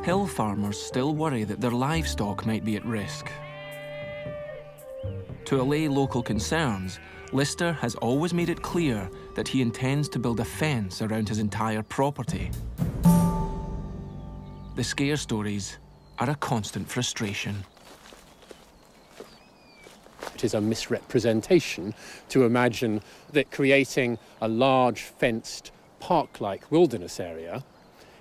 Hill farmers still worry that their livestock might be at risk. To allay local concerns, Lister has always made it clear that he intends to build a fence around his entire property. The scare stories are a constant frustration. It is a misrepresentation to imagine that creating a large fenced park-like wilderness area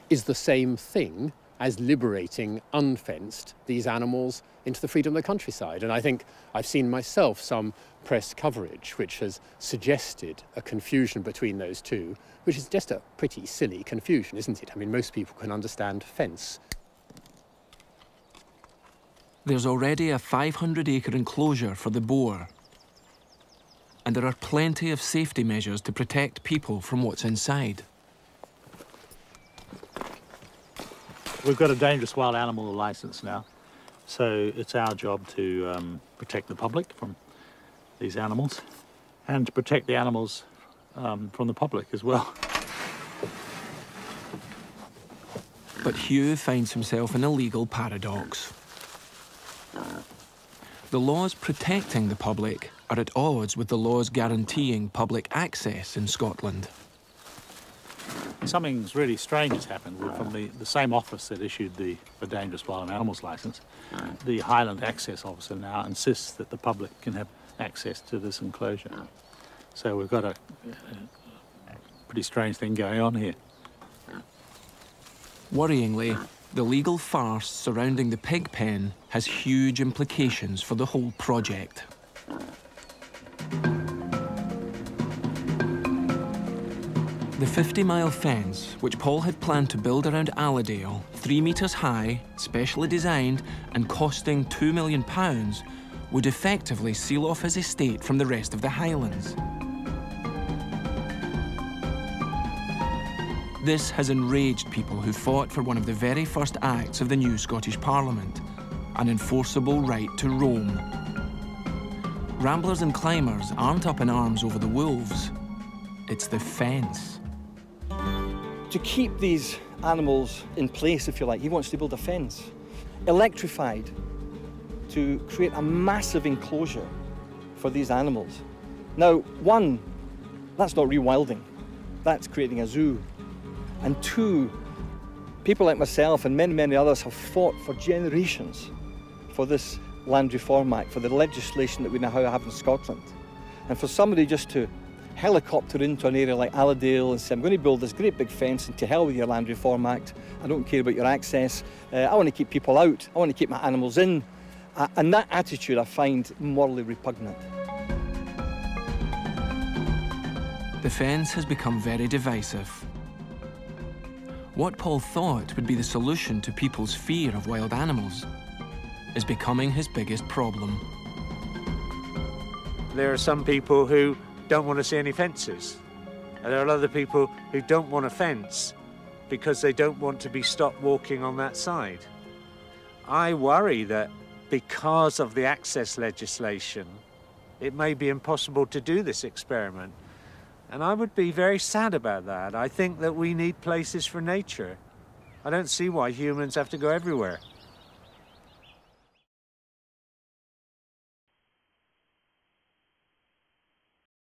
is the same thing as liberating unfenced these animals into the freedom of the countryside. And I think I've seen myself some press coverage which has suggested a confusion between those two, which is just a pretty silly confusion, isn't it? I mean, most people can understand fence. There's already a 500-acre enclosure for the boar, and there are plenty of safety measures to protect people from what's inside. We've got a dangerous wild animal licence now, so it's our job to protect the public from these animals and to protect the animals from the public as well. But Hugh finds himself in a legal paradox. The laws protecting the public are at odds with the laws guaranteeing public access in Scotland. Something's really strange has happened from the same office that issued the Dangerous Wild Animals licence. The Highland Access Officer now insists that the public can have access to this enclosure. So we've got a pretty strange thing going on here. Worryingly, the legal farce surrounding the pig pen has huge implications for the whole project. The 50-mile fence, which Paul had planned to build around Allerdale, 3 metres high, specially designed and costing £2 million, would effectively seal off his estate from the rest of the Highlands. This has enraged people who fought for one of the very first acts of the new Scottish Parliament, an enforceable right to roam. Ramblers and climbers aren't up in arms over the wolves. It's the fence. To keep these animals in place, if you like, he wants to build a fence, electrified, to create a massive enclosure for these animals. Now, one, that's not rewilding, that's creating a zoo. And two, people like myself and many, many others have fought for generations for this Land Reform Act, for the legislation that we now have in Scotland. And for somebody just to helicopter into an area like Allerdale and say, I'm going to build this great big fence and to hell with your Land Reform Act, I don't care about your access, I want to keep people out, I want to keep my animals in. And that attitude I find morally repugnant. The fence has become very divisive. What Paul thought would be the solution to people's fear of wild animals is becoming his biggest problem. There are some people who don't want to see any fences. And there are other people who don't want a fence because they don't want to be stopped walking on that side. I worry that because of the access legislation, it may be impossible to do this experiment. And I would be very sad about that. I think that we need places for nature. I don't see why humans have to go everywhere.